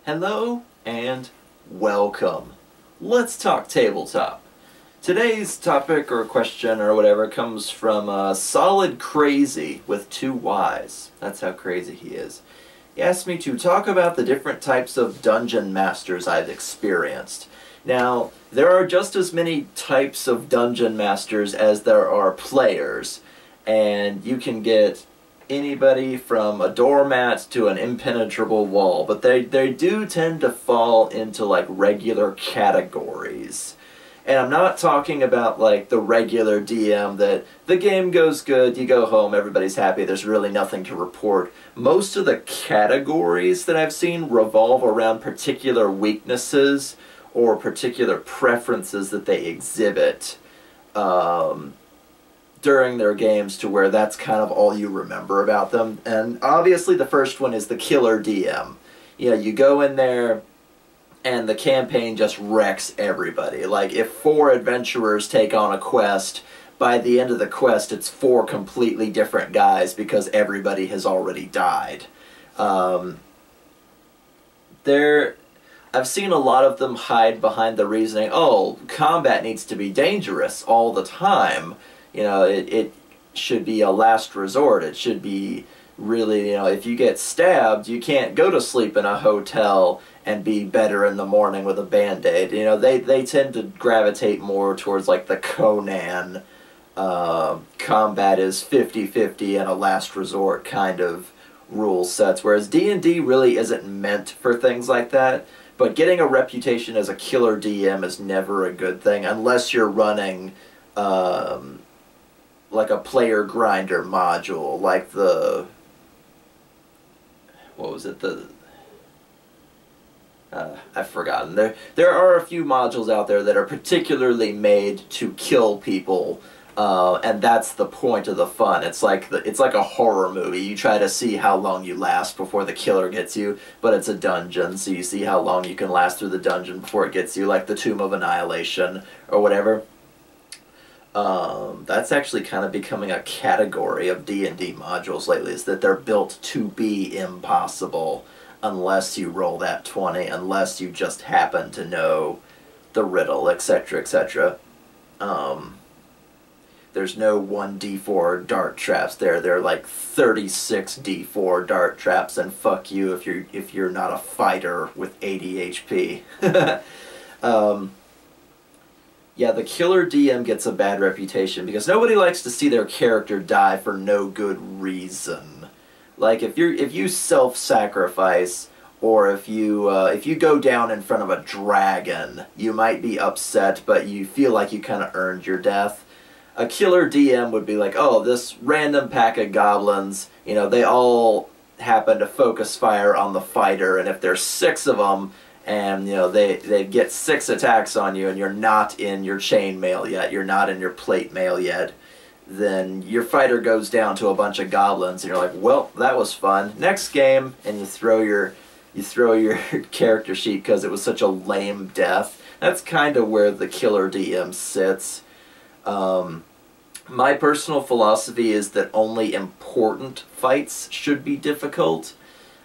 Hello and welcome. Let's talk tabletop. Today's topic or question or whatever comes from Solid Crazy with 2 Y's. That's how crazy he is. He asked me to talk about the different types of dungeon masters I've experienced. Now, there are just as many types of dungeon masters as there are players, and you can get anybody from a doormat to an impenetrable wall, but they do tend to fall into like regular categories. And I'm not talking about like the regular DM that the game goes good, you go home, everybody's happy, there's really nothing to report. Most of the categories that I've seen revolve around particular weaknesses or particular preferences that they exhibit during their games, to where that's kind of all you remember about them. And obviously the first one is the killer DM. You know, you go in there and the campaign just wrecks everybody. Like, if 4 adventurers take on a quest, by the end of the quest it's 4 completely different guys because everybody has already died. I've seen a lot of them hide behind the reasoning, oh, combat needs to be dangerous all the time. You know, it should be a last resort. It should be really, you know, if you get stabbed, you can't go to sleep in a hotel and be better in the morning with a band-aid. You know, they tend to gravitate more towards like the Conan, combat is 50-50 and a last resort kind of rule sets, whereas D&D really isn't meant for things like that. But getting a reputation as a killer DM is never a good thing unless you're running like a player grinder module, like the, what was it, I've forgotten. There are a few modules out there that are particularly made to kill people, and that's the point of the fun. It's like a horror movie. You try to see how long you last before the killer gets you, but it's a dungeon, so you see how long you can last through the dungeon before it gets you, like the Tomb of Annihilation or whatever. That's actually kind of becoming a category of D&D modules lately, is that they're built to be impossible unless you roll that 20, unless you just happen to know the riddle, etc., etc. There's no 1d4 dart traps there. They're like 36 d4 dart traps, and fuck you if you're not a fighter with 80 HP. Yeah, the killer DM gets a bad reputation because nobody likes to see their character die for no good reason. Like, if you self-sacrifice, or if you go down in front of a dragon, you might be upset, but you feel like you kind of earned your death. A killer DM would be like, oh, this random pack of goblins, you know, they all happen to focus fire on the fighter, and if there's 6 of them, and you know they get 6 attacks on you, and you're not in your chainmail yet, you're not in your plate mail yet, then your fighter goes down to a bunch of goblins, and you're like, well, that was fun. Next game, and you throw your character sheet because it was such a lame death. That's kind of where the killer DM sits. My personal philosophy is that only important fights should be difficult.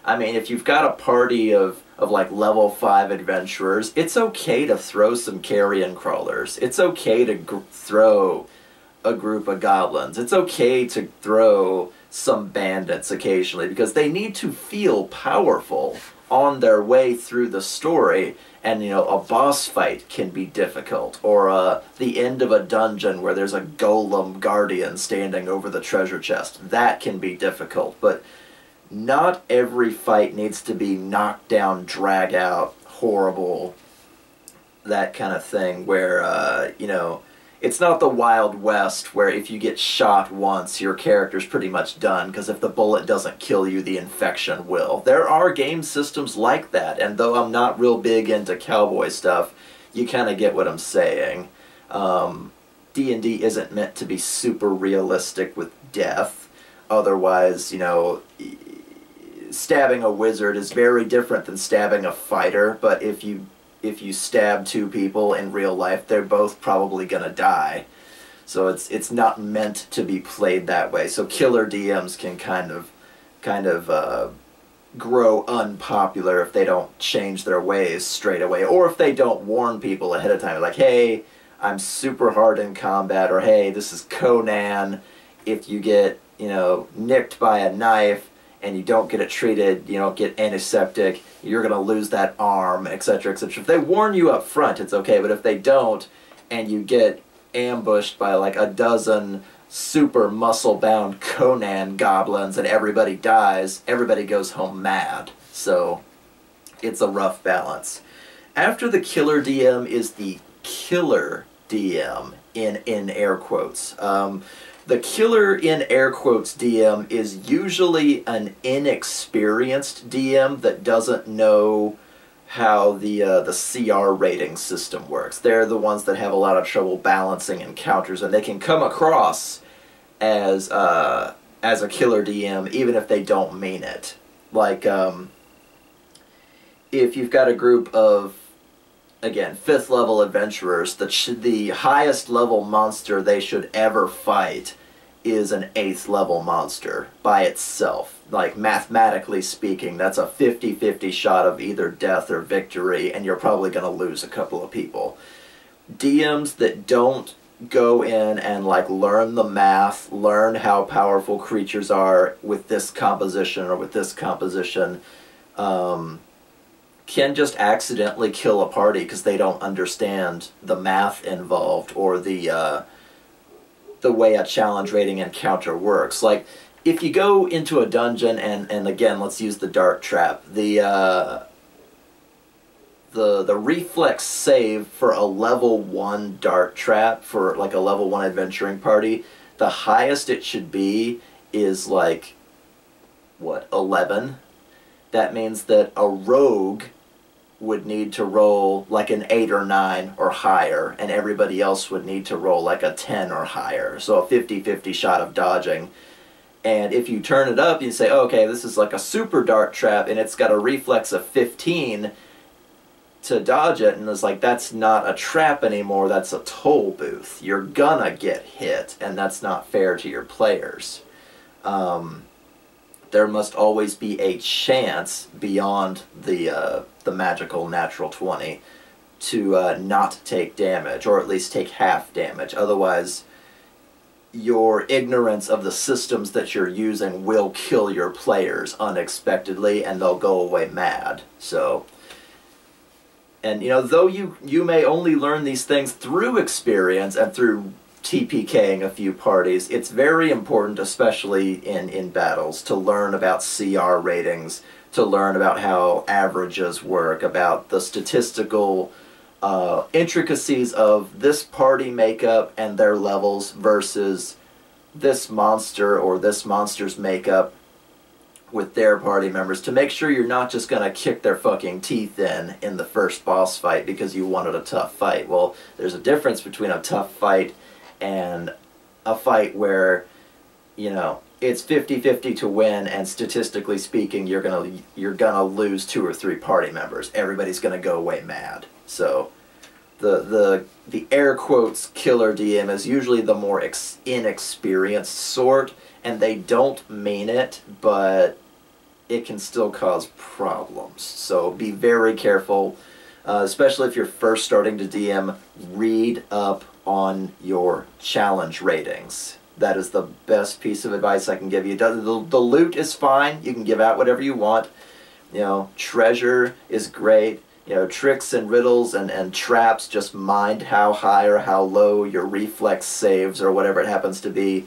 I mean, if you've got a party of like level 5 adventurers, it's okay to throw some carrion crawlers. It's okay to throw a group of goblins. It's okay to throw some bandits occasionally, because they need to feel powerful on their way through the story. And, you know, a boss fight can be difficult, or the end of a dungeon where there's a golem guardian standing over the treasure chest. That can be difficult, but not every fight needs to be knocked down, drag out, horrible, that kind of thing, where, you know, it's not the Wild West where if you get shot once, your character's pretty much done, because if the bullet doesn't kill you, the infection will. There are game systems like that, and though I'm not real big into cowboy stuff, you kind of get what I'm saying. D&D isn't meant to be super realistic with death. Otherwise, you know, stabbing a wizard is very different than stabbing a fighter, but if you stab 2 people in real life, they're both probably gonna die. So it's not meant to be played that way. So killer DMs can kind of grow unpopular if they don't change their ways straight away, or if they don't warn people ahead of time, like, hey, I'm super hard in combat, or hey, this is Conan. If you get, you know, nicked by a knife and you don't get it treated, you don't get antiseptic, you're going to lose that arm, etc., etc. If they warn you up front, it's okay, but if they don't, and you get ambushed by like a dozen super muscle-bound Conan goblins and everybody dies, everybody goes home mad. So it's a rough balance. After the killer DM is the killer DM, in air quotes. The killer in air quotes DM is usually an inexperienced DM that doesn't know how the CR rating system works. They're the ones that have a lot of trouble balancing encounters, and they can come across as a killer DM even if they don't mean it. Like, if you've got a group of, again, 5th level adventurers, the highest level monster they should ever fight is an 8th level monster by itself. Like, mathematically speaking, that's a 50-50 shot of either death or victory, and you're probably going to lose a couple of people. DMs that don't go in and, like, learn the math, learn how powerful creatures are with this composition or with this composition, can just accidentally kill a party because they don't understand the math involved or the way a challenge rating encounter works. Like, if you go into a dungeon and again, let's use the dart trap, the reflex save for a level 1 dart trap for like a level 1 adventuring party, the highest it should be is like, what, 11? That means that a rogue would need to roll like an 8 or 9 or higher, and everybody else would need to roll like a 10 or higher. So a 50-50 shot of dodging. And if you turn it up, you say, oh, okay, this is like a super dart trap, and it's got a reflex of 15 to dodge it, and it's like, that's not a trap anymore, that's a toll booth. You're gonna get hit, and that's not fair to your players. There must always be a chance beyond the magical natural 20 to not take damage, or at least take half damage. Otherwise, your ignorance of the systems that you're using will kill your players unexpectedly, and they'll go away mad. So, and you know, though you may only learn these things through experience and through TPKing a few parties, it's very important, especially in battles, to learn about CR ratings, to learn about how averages work, about the statistical intricacies of this party makeup and their levels versus this monster or this monster's makeup with their party members, to make sure you're not just going to kick their fucking teeth in the first boss fight because you wanted a tough fight. Well, there's a difference between a tough fight and a fight where, you know, it's 50-50 to win, and statistically speaking, you're gonna lose 2 or 3 party members. Everybody's gonna go away mad. So, the air quotes killer DM is usually the more inexperienced sort, and they don't mean it, but it can still cause problems. So be very careful, especially if you're first starting to DM. Read up on your challenge ratings. That is the best piece of advice I can give you. The loot is fine. You can give out whatever you want. You know, treasure is great. You know, tricks and riddles and traps, just mind how high or how low your reflex saves or whatever it happens to be.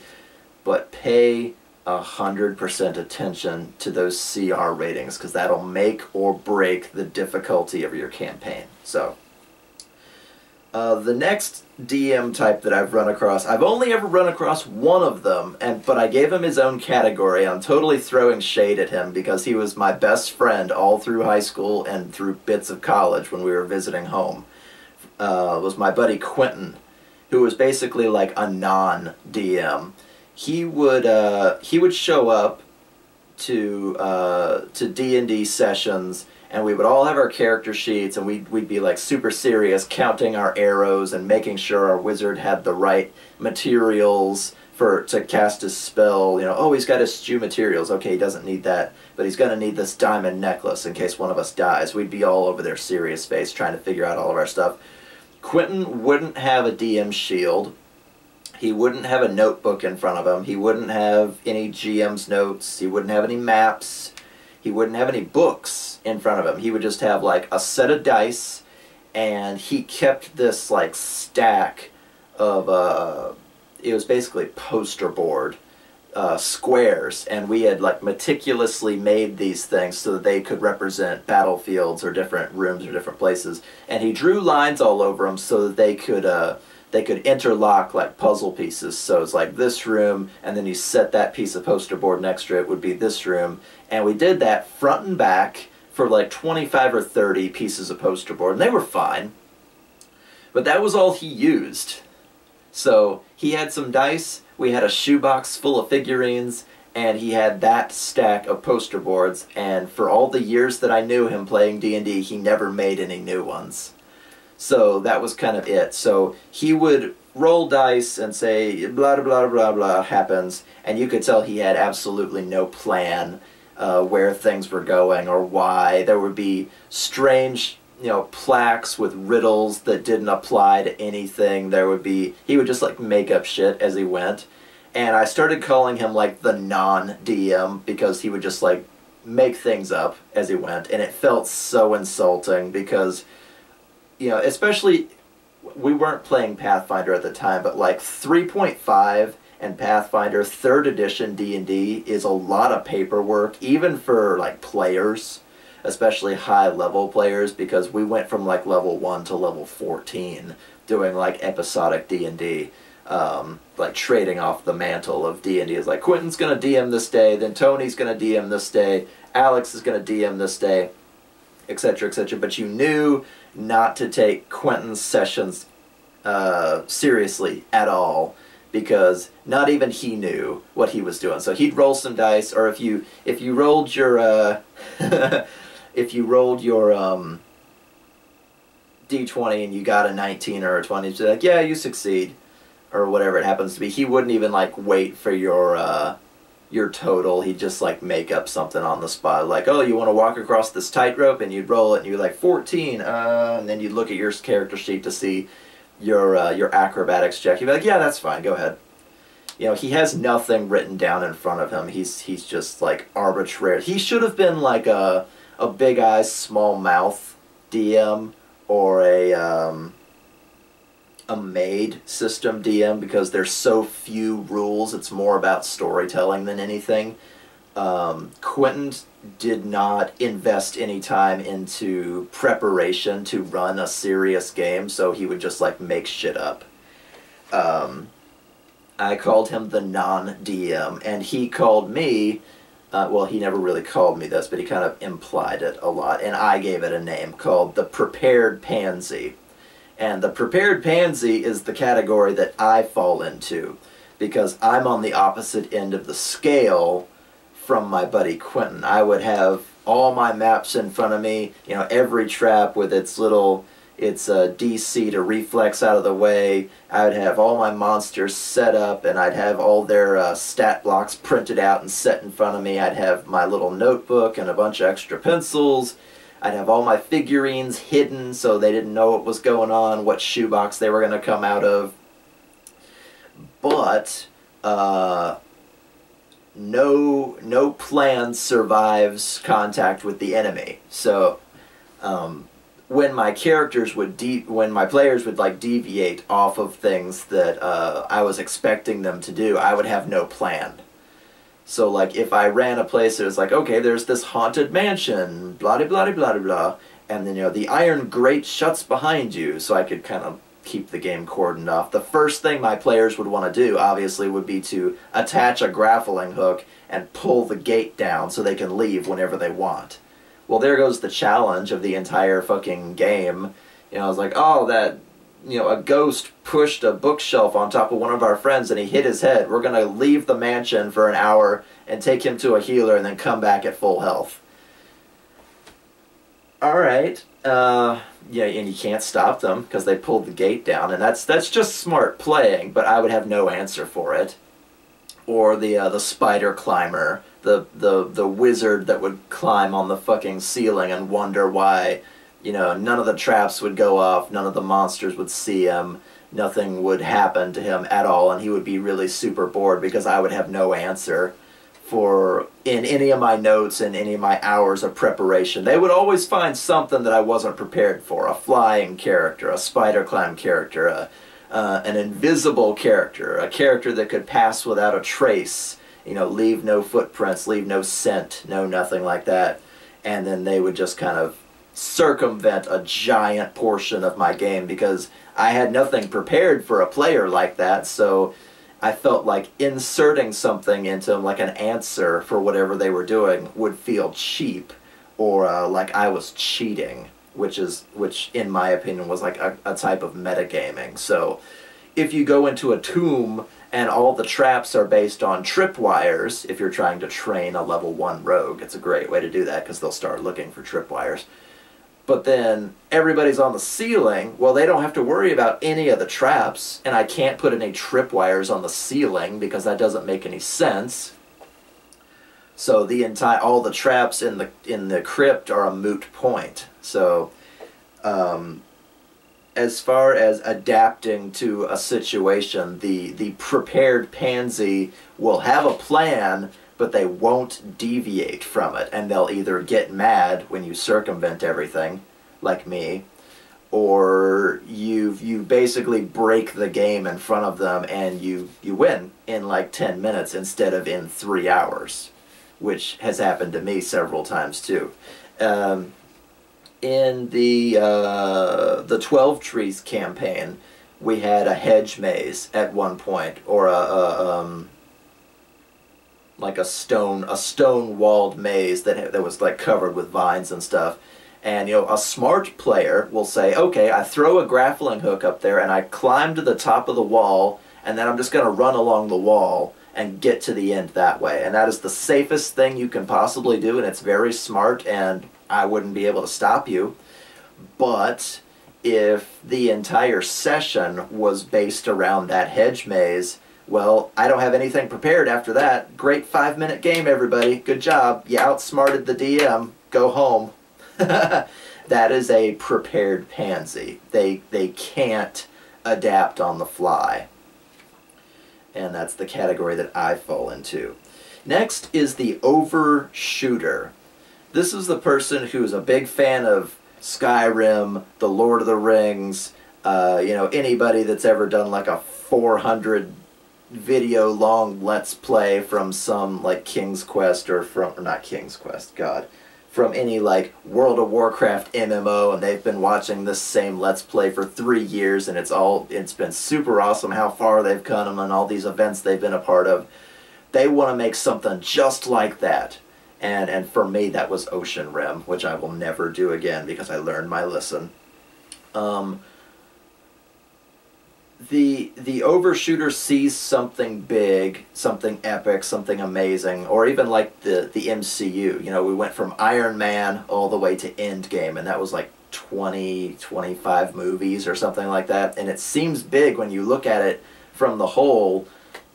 But pay 100% attention to those CR ratings, because that'll make or break the difficulty of your campaign. So, the next DM type that I've run across, I've only ever run across one of them, but I gave him his own category. I'm totally throwing shade at him because he was my best friend all through high school and through bits of college when we were visiting home. Was my buddy Quentin, who was basically like a non-DM. He would show up to D&D sessions, and we would all have our character sheets, and we'd be like super serious, counting our arrows and making sure our wizard had the right materials to cast his spell, you know, oh, he's got eschew materials. Okay, he doesn't need that, but he's going to need this diamond necklace in case one of us dies. We'd be all over their serious face trying to figure out all of our stuff. Quentin wouldn't have a DM shield. He wouldn't have a notebook in front of him. He wouldn't have any GM's notes. He wouldn't have any maps. He wouldn't have any books in front of him. He would just have, like, a set of dice, and he kept this, like, stack of, it was basically poster board squares, and we had like meticulously made these things so that they could represent battlefields or different rooms or different places. And he drew lines all over them so that they could interlock like puzzle pieces. So it's like this room, and then you set that piece of poster board next to it would be this room. And we did that front and back for like 25 or 30 pieces of poster board, and they were fine. But that was all he used. So he had some dice, we had a shoebox full of figurines, and he had that stack of poster boards, and for all the years that I knew him playing D&D, he never made any new ones. So that was kind of it. So he would roll dice and say blah blah blah blah blah happens, and you could tell he had absolutely no plan where things were going or why. There would be strange, you know, plaques with riddles that didn't apply to anything. There would be, he would just like make up shit as he went. And I started calling him like the non-DM because he would just like make things up as he went. And it felt so insulting because, you know, especially, we weren't playing Pathfinder at the time, but like 3.5 and Pathfinder 3rd edition D&D is a lot of paperwork, even for like players. Especially high-level players, because we went from like level 1 to level 14 doing like episodic D&D, like trading off the mantle of D&D. It's like Quentin's going to DM this day, then Tony's going to DM this day, Alex is going to DM this day, etc., etc. But you knew not to take Quentin's sessions seriously at all, because not even he knew what he was doing. So he'd roll some dice, or if you rolled your if you rolled your D20 and you got a 19 or a 20, you'd be like, yeah, you succeed, or whatever it happens to be. He wouldn't even like wait for your total. He'd just like make up something on the spot, like, oh, you want to walk across this tightrope, and you'd roll it, and you'd like 14, and then you'd look at your character sheet to see your acrobatics check. You'd be like, yeah, that's fine, go ahead. You know, he has nothing written down in front of him. He's just like arbitrary. He should have been like a big eyes, small mouth DM, or a made system DM, because there's so few rules. It's more about storytelling than anything. Quentin did not invest any time into preparation to run a serious game, so he would just like make shit up. I called him the non-DM, and he called me, well, he never really called me this, but he kind of implied it a lot, and I gave it a name called the Prepared Pansy. And the Prepared Pansy is the category that I fall into, because I'm on the opposite end of the scale from my buddy Quentin. I would have all my maps in front of me, you know, every trap with its little, its DC to reflex out of the way. I would have all my monsters set up, and I'd have all their stat blocks printed out and set in front of me. I'd have my little notebook and a bunch of extra pencils. I'd have all my figurines hidden so they didn't know what was going on, what shoebox they were going to come out of. But no plan survives contact with the enemy. So when my characters would when my players would like deviate off of things that I was expecting them to do, I would have no plan. So like if I ran a place that was like, okay, there's this haunted mansion, blah blah blah blah blah, and then, you know, the iron grate shuts behind you, so I could kind of keep the game cordoned off. The first thing my players would want to do, obviously, would be to attach a grappling hook and pull the gate down so they can leave whenever they want. Well, there goes the challenge of the entire fucking game. You know, I was like, oh, that, you know, a ghost pushed a bookshelf on top of one of our friends and he hit his head. We're going to leave the mansion for an hour and take him to a healer and then come back at full health. Alright, yeah, and you can't stop them because they pulled the gate down, and that's just smart playing, but I would have no answer for it. or the spider climber, the wizard that would climb on the fucking ceiling and wonder why, you know, none of the traps would go off, none of the monsters would see him, nothing would happen to him at all, and he would be really super bored because I would have no answer for in any of my notes and any of my hours of preparation. They would always find something that I wasn't prepared for. A flying character, a spider climb character, an invisible character, a character that could pass without a trace, you know, leave no footprints, leave no scent, no nothing like that. And then they would just kind of circumvent a giant portion of my game because I had nothing prepared for a player like that, so I felt like inserting something into them, like an answer for whatever they were doing, would feel cheap, or like I was cheating, which in my opinion was like a type of metagaming. So if you go into a tomb and all the traps are based on tripwires, if you're trying to train a level 1 rogue, it's a great way to do that because they'll start looking for tripwires. But then everybody's on the ceiling, well, they don't have to worry about any of the traps, and I can't put any tripwires on the ceiling because that doesn't make any sense. So all the traps in the crypt are a moot point. So as far as adapting to a situation, the prepared pansy will have a plan, but they won't deviate from it, and they'll either get mad when you circumvent everything, like me, or you basically break the game in front of them and you win in like 10 minutes instead of in 3 hours, which has happened to me several times too. In the 12 Trees campaign, we had a hedge maze at one point, or like a stone walled maze that was like covered with vines and stuff. And you know, a smart player will say, okay, I throw a grappling hook up there and I climb to the top of the wall, and then I'm just going to run along the wall and get to the end that way. And that is the safest thing you can possibly do, and it's very smart, and I wouldn't be able to stop you. But if the entire session was based around that hedge maze, well, I don't have anything prepared after that. Great 5-minute game, everybody. Good job. You outsmarted the DM. Go home. That is a prepared pansy. They can't adapt on the fly. And that's the category that I fall into. Next is the overshooter. This is the person who's a big fan of Skyrim, The Lord of the Rings, you know, anybody that's ever done like a 400 video long Let's Play from some like King's Quest, or not King's Quest, God, from any like World of Warcraft MMO, and they've been watching this same Let's Play for 3 years, and it's been super awesome how far they've come and all these events they've been a part of. They want to make something just like that. And for me, that was Ocean Rim, which I will never do again because I learned my lesson. The overshooter sees something big, something epic, something amazing, or even like the MCU. You know, we went from Iron Man all the way to Endgame, and that was like 20, 25 movies or something like that. And it seems big when you look at it from the whole,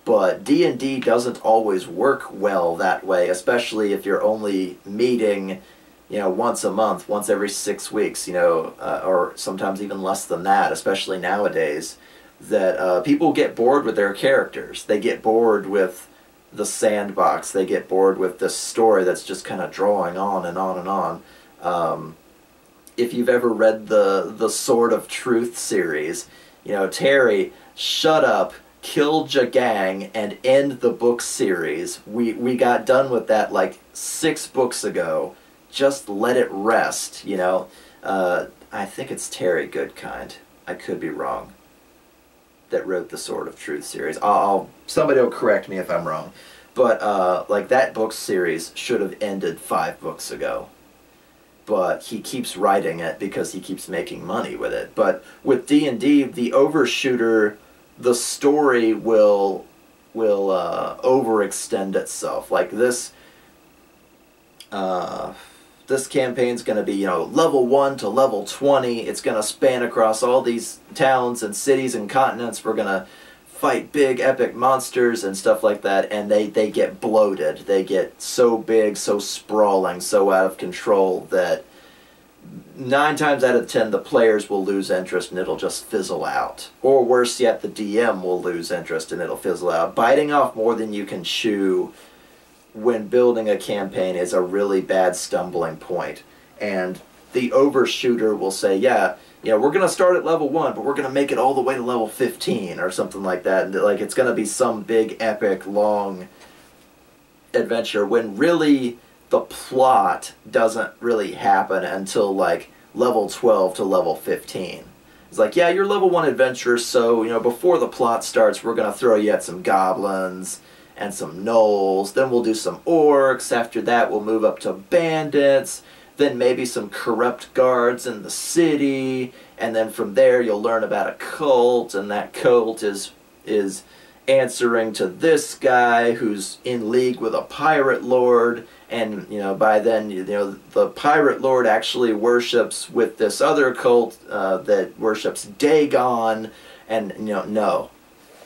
but D&D doesn't always work well that way, especially if you're only meeting, you know, once a month, once every 6 weeks, you know, or sometimes even less than that, especially nowadays. That people get bored with their characters. They get bored with the sandbox. They get bored with this story that's just kind of drawing on and on and on. If you've ever read the Sword of Truth series, you know, Terry, shut up, kill your gang, and end the book series. We got done with that like 6 books ago. Just let it rest, you know. I think it's Terry Goodkind. I could be wrong. That wrote the Sword of Truth series. Somebody will correct me if I'm wrong, but like that book series should have ended 5 books ago. But he keeps writing it because he keeps making money with it. But with D&D, the overshooter, the story will overextend itself. Like this. This campaign's going to be, you know, level 1 to level 20. It's going to span across all these towns and cities and continents. We're going to fight big epic monsters and stuff like that, and they get bloated. They get so big, so sprawling, so out of control that 9 times out of 10 the players will lose interest and it'll just fizzle out. Or worse yet, the DM will lose interest and it'll fizzle out. Biting off more than you can chew when building a campaign is a really bad stumbling point. And the overshooter will say, yeah, we're going to start at level 1, but we're going to make it all the way to level 15 or something like that. And like, it's going to be some big, epic, long adventure, when really the plot doesn't really happen until like level 12 to level 15. It's like, yeah, you're level 1 adventurer, so, before the plot starts, we're going to throw you at some goblins and some gnolls. Then we'll do some orcs. After that, we'll move up to bandits. Then maybe some corrupt guards in the city, and then from there you'll learn about a cult, and that cult is answering to this guy who's in league with a pirate lord, and by then the pirate lord actually worships with this other cult that worships Dagon, and no.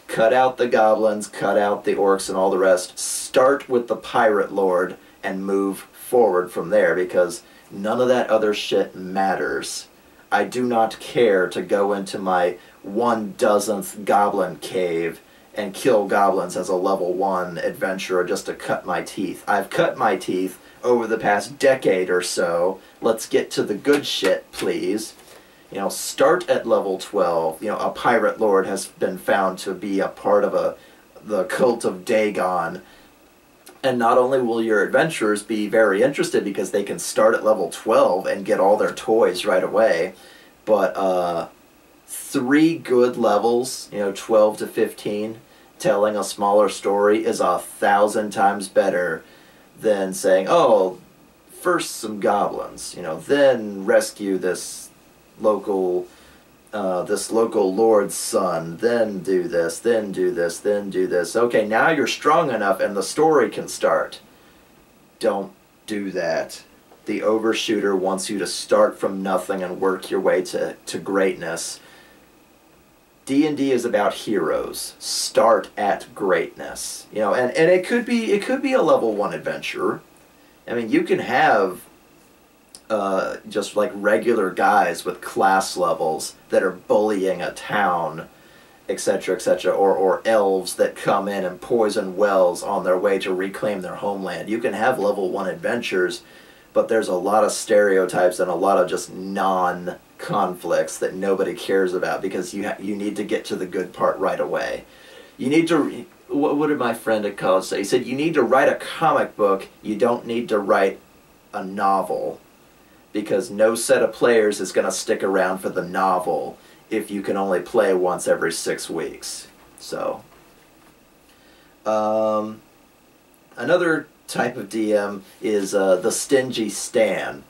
Cut out the goblins, cut out the orcs and all the rest. Start with the pirate lord and move forward from there, because none of that other shit matters. I do not care to go into my 1,000th goblin cave and kill goblins as a level 1 adventurer just to cut my teeth. I've cut my teeth over the past decade or so. Let's get to the good shit, please. Start at level 12. A pirate lord has been found to be a part of the cult of Dagon. And not only will your adventurers be very interested because they can start at level 12 and get all their toys right away, but 3 good levels, 12 to 15, telling a smaller story is 1,000 times better than saying, oh, first some goblins, then rescue this local lord's son, then do this, then do this, then do this. Okay, now you're strong enough and the story can start. Don't do that. The overshooter wants you to start from nothing and work your way to greatness. D&D is about heroes. Start at greatness. And it could be a level 1 adventurer. I mean, you can have just like regular guys with class levels that are bullying a town, etc., etc., or elves that come in and poison wells on their way to reclaim their homeland. You can have level 1 adventures, but there's a lot of stereotypes and a lot of just non-conflicts that nobody cares about, because you need to get to the good part right away. You need to, what did my friend at college say? He said, you need to write a comic book, you don't need to write a novel. Because no set of players is going to stick around for the novel if you can only play once every 6 weeks. So, another type of DM is the stingy Stan.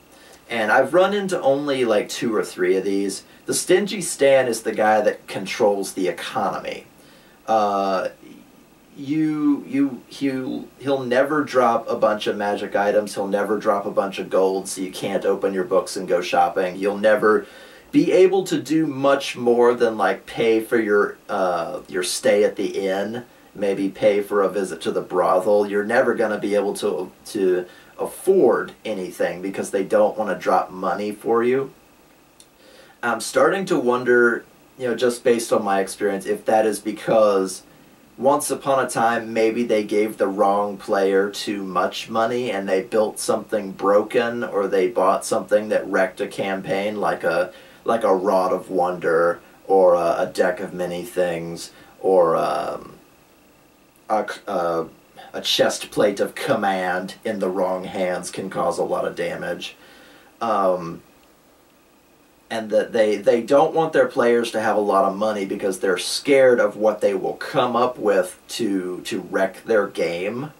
And I've run into only like 2 or 3 of these. The stingy Stan is the guy that controls the economy. He'll never drop a bunch of magic items. He'll never drop a bunch of gold, so you can't open your books and go shopping. You'll never be able to do much more than like pay for your stay at the inn, maybe pay for a visit to the brothel. You're never going to be able to afford anything because they don't want to drop money for you. I'm starting to wonder, just based on my experience, if that is because once upon a time, maybe they gave the wrong player too much money and they built something broken, or they bought something that wrecked a campaign, like a Rod of Wonder, or a deck of many things, or a chest plate of command in the wrong hands can cause a lot of damage. And that they don't want their players to have a lot of money because they're scared of what they will come up with to wreck their game.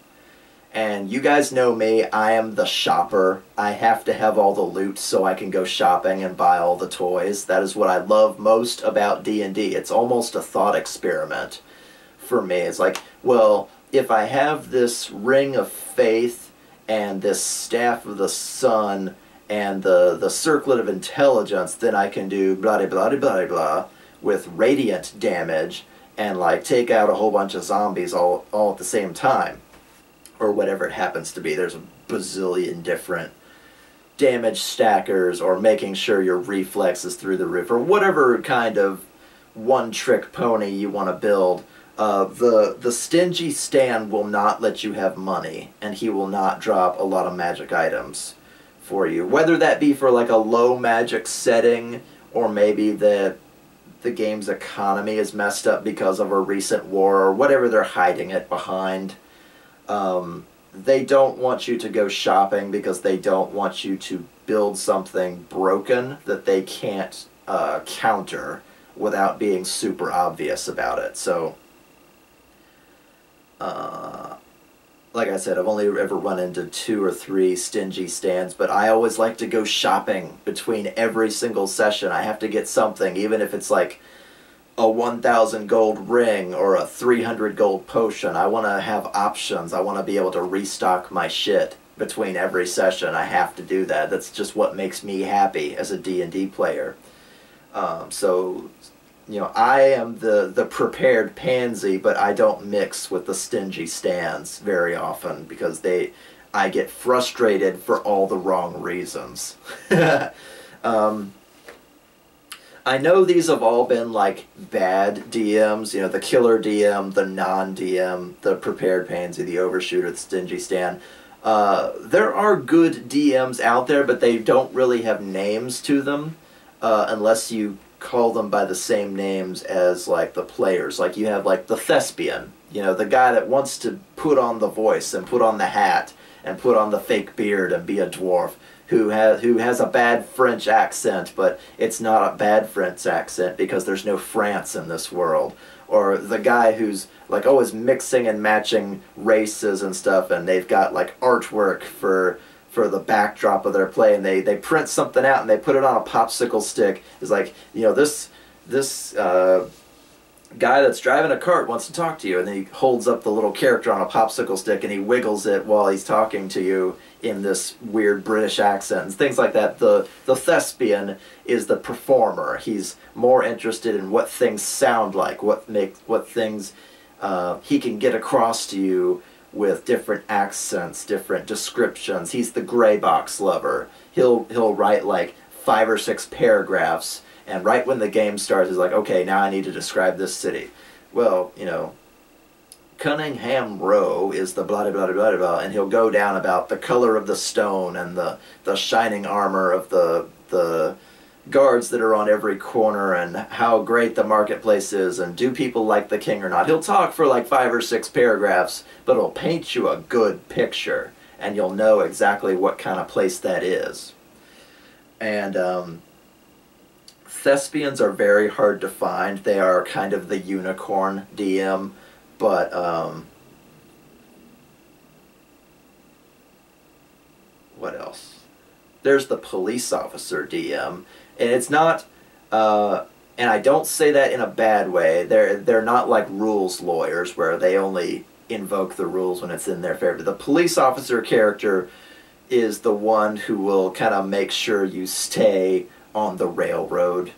And you guys know me, I am the shopper. I have to have all the loot so I can go shopping and buy all the toys. That is what I love most about D&D. It's almost a thought experiment for me. It's like, well, if I have this ring of faith and this staff of the sun and the circlet of intelligence, then I can do blah blah blah blah blah with radiant damage, and like take out a whole bunch of zombies all at the same time, or whatever it happens to be. There's a bazillion different damage stackers, or making sure your reflex is through the roof, or whatever kind of one-trick pony you want to build. The stingy Stan will not let you have money, and he will not drop a lot of magic items for you. Whether that be for like a low magic setting, or maybe the game's economy is messed up because of a recent war, or whatever they're hiding it behind. They don't want you to go shopping because they don't want you to build something broken that they can't counter without being super obvious about it. So, like I said, I've only ever run into 2 or 3 stingy Stans, but I always like to go shopping between every single session. I have to get something, even if it's like a 1,000 gold ring or a 300 gold potion. I want to have options. I want to be able to restock my shit between every session. I have to do that. That's just what makes me happy as a D&D player. So, you know, I am the prepared pansy, but I don't mix with the stingy Stans very often because I get frustrated for all the wrong reasons. I know these have all been like bad DMs, you know, the killer DM, the non-DM, the prepared pansy, the overshooter, the stingy Stan. There are good DMs out there, but they don't really have names to them unless you call them by the same names as like the players. Like you have like the thespian, you know, the guy that wants to put on the voice and put on the hat and put on the fake beard and be a dwarf, who has a bad French accent, but it's not a bad French accent because there's no France in this world. Or the guy who's like always mixing and matching races and stuff, and they've got like artwork for the backdrop of their play, and they print something out and they put it on a popsicle stick. It's like, you know, this guy that's driving a cart wants to talk to you, and then he holds up the little character on a popsicle stick and he wiggles it while he's talking to you in this weird British accent and things like that. The thespian is the performer. He's more interested in what things sound like, what things he can get across to you with different accents, different descriptions. He's the gray box lover. He'll write like 5 or 6 paragraphs, and right when the game starts, he's like, okay, now I need to describe this city. Well, you know, Cunningham Row is the blah, blah, blah, blah, blah, and he'll go down about the color of the stone and the shining armor of the guards that are on every corner and how great the marketplace is and do people like the king or not. He'll talk for like 5 or 6 paragraphs, but it'll paint you a good picture, and you'll know exactly what kind of place that is. And thespians are very hard to find. They are kind of the unicorn DM, but what else? There's the police officer DM, and it's not, and I don't say that in a bad way. They're not like rules lawyers where they only invoke the rules when it's in their favor. The police officer character is the one who will kind of make sure you stay on the railroad.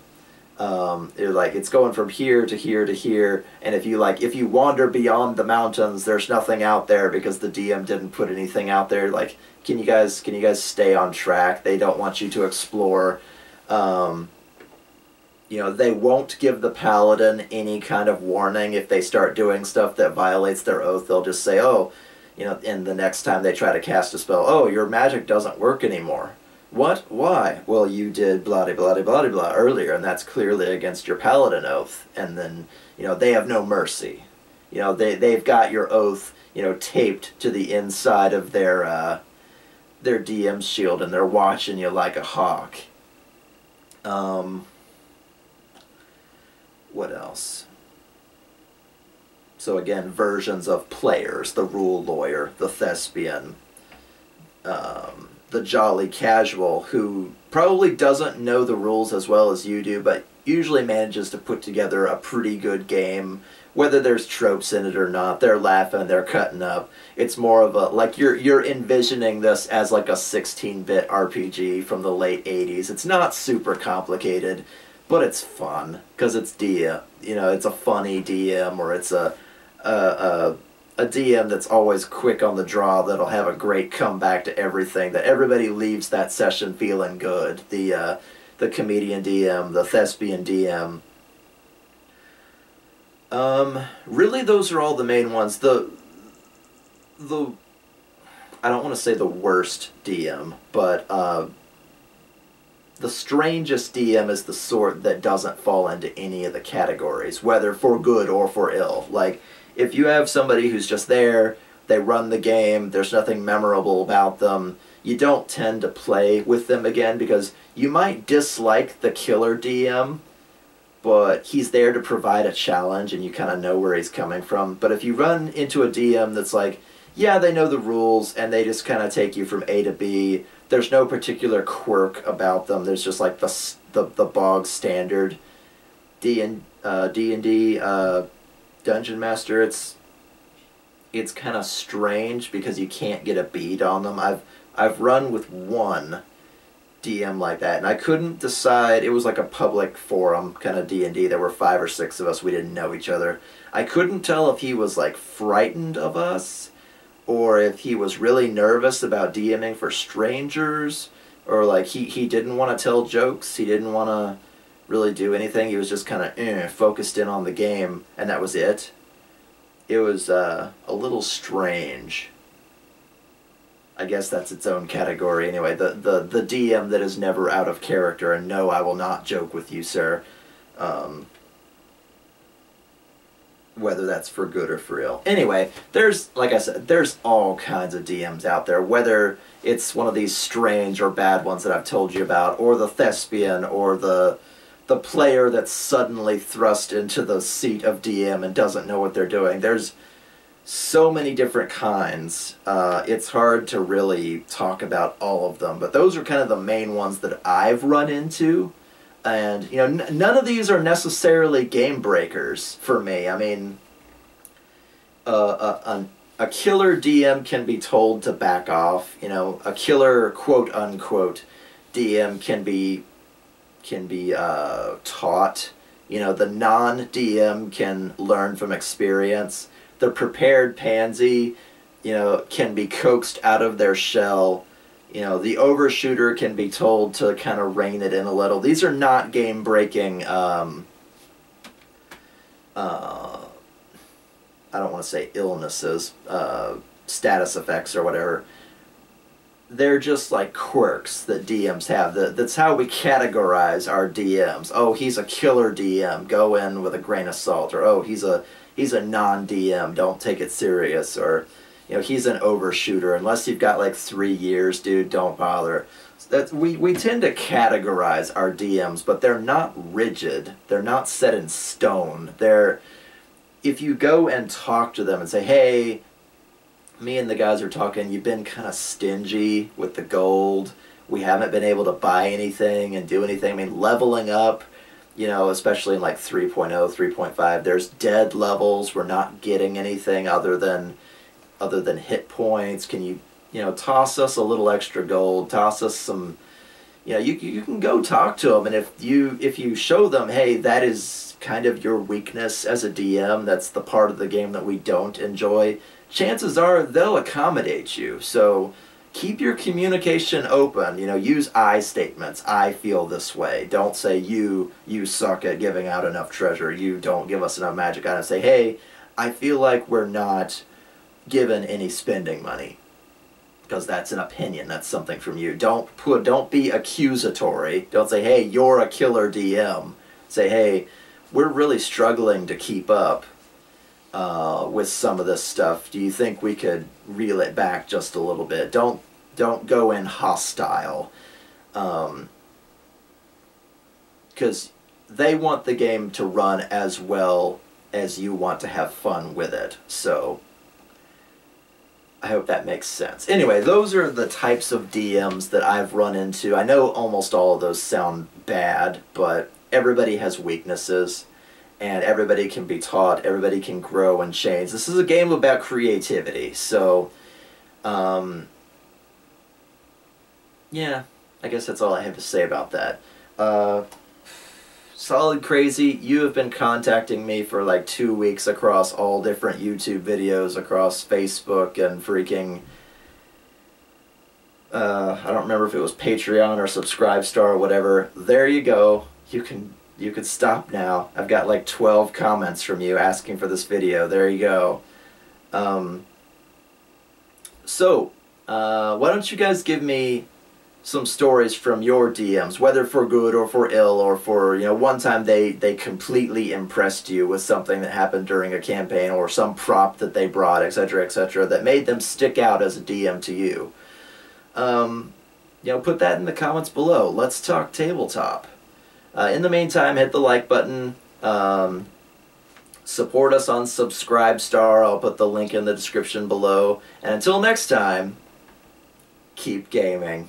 It's going from here to here to here, and if you wander beyond the mountains, there's nothing out there because the DM didn't put anything out there. Like, can you guys stay on track? They don't want you to explore. You know, they won't give the paladin any kind of warning if they start doing stuff that violates their oath. They'll just say, oh, you know, and the next time they try to cast a spell, oh, your magic doesn't work anymore. What? Why? Well, you did blah blah blah blah blah earlier, and that's clearly against your paladin oath. And then, you know, they have no mercy. You know, they've got your oath, you know, taped to the inside of their DM's shield, and they're watching you like a hawk. What else? So again, versions of players: the rule lawyer, the thespian, the jolly casual, who probably doesn't know the rules as well as you do, but usually manages to put together a pretty good game. Whether there's tropes in it or not, they're laughing, they're cutting up. It's more of a, like, you're envisioning this as like a 16-bit RPG from the late 80s. It's not super complicated, but it's fun because it's DM. You know, it's a funny DM, or it's a DM that's always quick on the draw, that'll have a great comeback to everything, that everybody leaves that session feeling good. The comedian DM, the thespian DM. Really, those are all the main ones. The I don't want to say the worst DM, but the strangest DM is the sort that doesn't fall into any of the categories, whether for good or for ill. Like, if you have somebody who's just there, they run the game, there's nothing memorable about them, you don't tend to play with them again, because you might dislike the killer DM, but he's there to provide a challenge and you kind of know where he's coming from. But if you run into a DM that's like, yeah, they know the rules and they just kind of take you from A to B, there's no particular quirk about them, there's just like the bog standard D&D Dungeon Master, it's kind of strange because you can't get a beat on them. I've run with one DM like that, and I couldn't decide. It was like a public forum kind of D&D. There were 5 or 6 of us. We didn't know each other. I couldn't tell if he was like frightened of us, or if he was really nervous about DMing for strangers, or like he didn't want to tell jokes. He didn't want to really do anything. He was just kind of focused in on the game, and that was it. It was a little strange. I guess that's its own category. Anyway, the DM that is never out of character, and no, I will not joke with you, sir. Whether that's for good or for ill. Anyway, there's, like I said, there's all kinds of DMs out there, whether it's one of these strange or bad ones that I've told you about, or the thespian, or the player that's suddenly thrust into the seat of DM and doesn't know what they're doing. There's so many different kinds. It's hard to really talk about all of them, but those are kind of the main ones that I've run into. And, you know, none of these are necessarily game breakers for me. I mean, a killer DM can be told to back off. You know, a killer quote-unquote DM can be taught. You know, the non-DM can learn from experience. The prepared pansy, you know, can be coaxed out of their shell. You know, the overshooter can be told to kind of rein it in a little. These are not game-breaking, I don't want to say illnesses, status effects or whatever. They're just like quirks that DMs have. That's how we categorize our DMs. Oh, he's a killer DM. Go in with a grain of salt. Or, oh, he's a non-DM. Don't take it serious. Or, you know, he's an overshooter. Unless you've got like 3 years, dude, don't bother. We tend to categorize our DMs, but they're not rigid. They're not set in stone. If you go and talk to them and say, hey, me and the guys are talking, you've been kind of stingy with the gold. We haven't been able to buy anything and do anything. I mean, leveling up, you know, especially in like 3.0, 3.5, there's dead levels. We're not getting anything other than hit points. Can you know, toss us a little extra gold, toss us some, you know, you can go talk to them, and if you show them, hey, that is kind of your weakness as a DM, that's the part of the game that we don't enjoy, chances are they'll accommodate you. So keep your communication open. You know, use I statements. I feel this way. Don't say you suck at giving out enough treasure. You don't give us enough magic items. Say, hey, I feel like we're not given any spending money. Because that's an opinion. That's something from you. Don't be accusatory. Don't say, hey, you're a killer DM. Say, hey, we're really struggling to keep up with some of this stuff. Do you think we could reel it back just a little bit? Don't go in hostile. Because they want the game to run as well as you want to have fun with it. So I hope that makes sense. Anyway, those are the types of DMs that I've run into. I know almost all of those sound bad, but everybody has weaknesses, and everybody can be taught, everybody can grow and change. This is a game about creativity, so, yeah, I guess that's all I have to say about that. Solid Crazy, you have been contacting me for like 2 weeks across all different YouTube videos, across Facebook and freaking, I don't remember if it was Patreon or Subscribestar or whatever. There you go. You could stop now. I've got like 12 comments from you asking for this video. There you go. Why don't you guys give me some stories from your DMs, whether for good or for ill, or for, you know, one time they completely impressed you with something that happened during a campaign, or some prop that they brought, etc., that made them stick out as a DM to you. You know, put that in the comments below. Let's talk tabletop. In the meantime, hit the like button. Support us on Subscribestar. I'll put the link in the description below. And until next time, keep gaming.